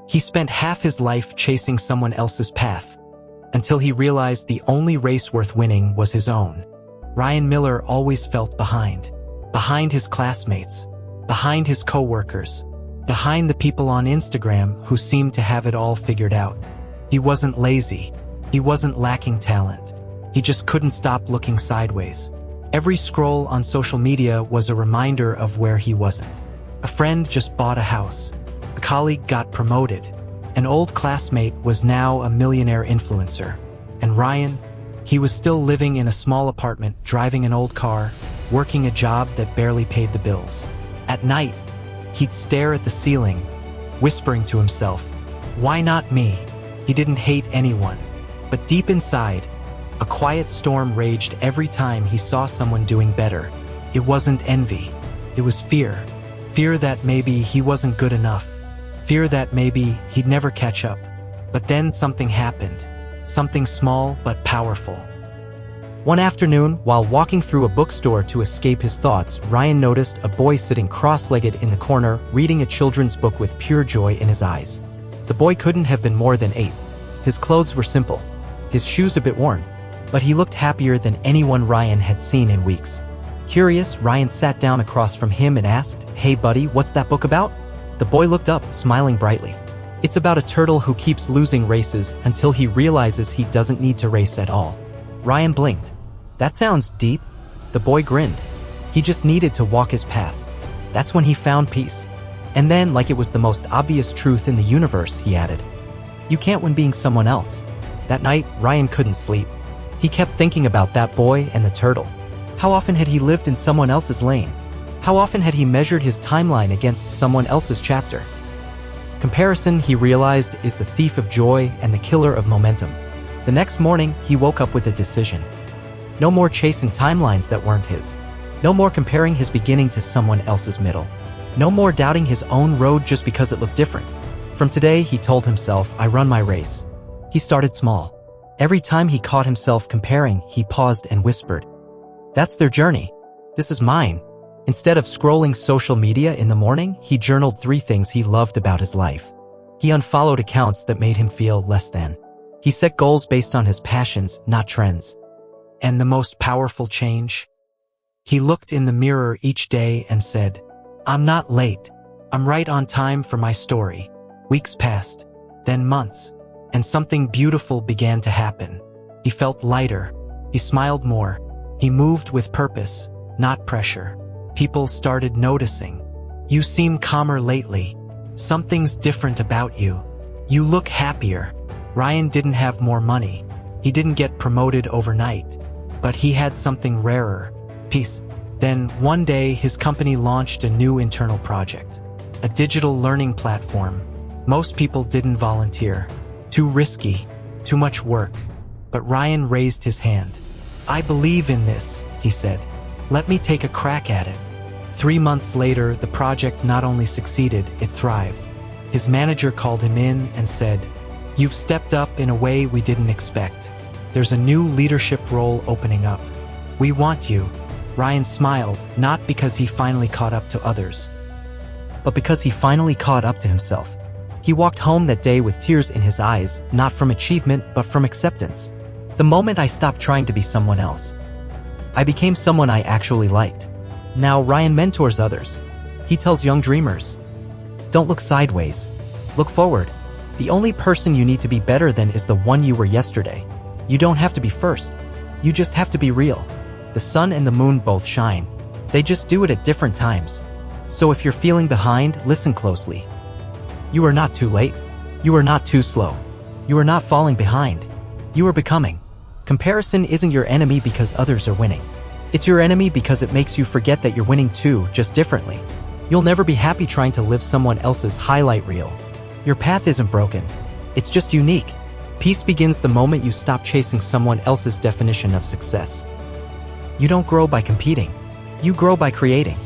He spent half his life chasing someone else's path, until he realized the only race worth winning was his own. Ryan Miller always felt behind. Behind his classmates, behind his co-workers, behind the people on Instagram who seemed to have it all figured out. He wasn't lazy. He wasn't lacking talent. He just couldn't stop looking sideways. Every scroll on social media was a reminder of where he wasn't. A friend just bought a house. A colleague got promoted. An old classmate was now a millionaire influencer. And Ryan, he was still living in a small apartment, driving an old car, working a job that barely paid the bills. At night, he'd stare at the ceiling, whispering to himself, "Why not me?" He didn't hate anyone. But deep inside, a quiet storm raged every time he saw someone doing better. It wasn't envy. It was fear. Fear that maybe he wasn't good enough. Fear that maybe he'd never catch up. But then something happened. Something small but powerful. One afternoon, while walking through a bookstore to escape his thoughts, Ryan noticed a boy sitting cross-legged in the corner, reading a children's book with pure joy in his eyes. The boy couldn't have been more than 8. His clothes were simple, his shoes a bit worn, but he looked happier than anyone Ryan had seen in weeks. Curious, Ryan sat down across from him and asked, "Hey buddy, what's that book about?" The boy looked up, smiling brightly. "It's about a turtle who keeps losing races until he realizes he doesn't need to race at all." Ryan blinked. "That sounds deep." The boy grinned. He just needed to walk his path. That's when he found peace. And then, like it was the most obvious truth in the universe, he added, "You can't win being someone else." That night, Ryan couldn't sleep. He kept thinking about that boy and the turtle. How often had he lived in someone else's lane? How often had he measured his timeline against someone else's chapter? Comparison, he realized, is the thief of joy and the killer of momentum. The next morning, he woke up with a decision. No more chasing timelines that weren't his. No more comparing his beginning to someone else's middle. No more doubting his own road just because it looked different. From today, he told himself, "I run my race." He started small. Every time he caught himself comparing, he paused and whispered, "That's their journey. This is mine." Instead of scrolling social media in the morning, he journaled 3 things he loved about his life. He unfollowed accounts that made him feel less than. He set goals based on his passions, not trends. And the most powerful change? He looked in the mirror each day and said, "I'm not late. I'm right on time for my story." Weeks passed, then months, and something beautiful began to happen. He felt lighter. He smiled more. He moved with purpose, not pressure. People started noticing. "You seem calmer lately. Something's different about you. You look happier." Ryan didn't have more money. He didn't get promoted overnight. But he had something rarer: peace. Then, one day, his company launched a new internal project. A digital learning platform. Most people didn't volunteer. Too risky. Too much work. But Ryan raised his hand. "I believe in this," he said. "Let me take a crack at it." 3 months later, the project not only succeeded, it thrived. His manager called him in and said, "You've stepped up in a way we didn't expect. There's a new leadership role opening up. We want you." Ryan smiled, not because he finally caught up to others, but because he finally caught up to himself. He walked home that day with tears in his eyes, not from achievement, but from acceptance. "The moment I stopped trying to be someone else, I became someone I actually liked." Now Ryan mentors others. He tells young dreamers, "Don't look sideways. Look forward. The only person you need to be better than is the one you were yesterday. You don't have to be first. You just have to be real." The sun and the moon both shine. They just do it at different times. So if you're feeling behind, listen closely. You are not too late. You are not too slow. You are not falling behind. You are becoming. Comparison isn't your enemy because others are winning. It's your enemy because it makes you forget that you're winning too, just differently. You'll never be happy trying to live someone else's highlight reel. Your path isn't broken. It's just unique. Peace begins the moment you stop chasing someone else's definition of success. You don't grow by competing. You grow by creating.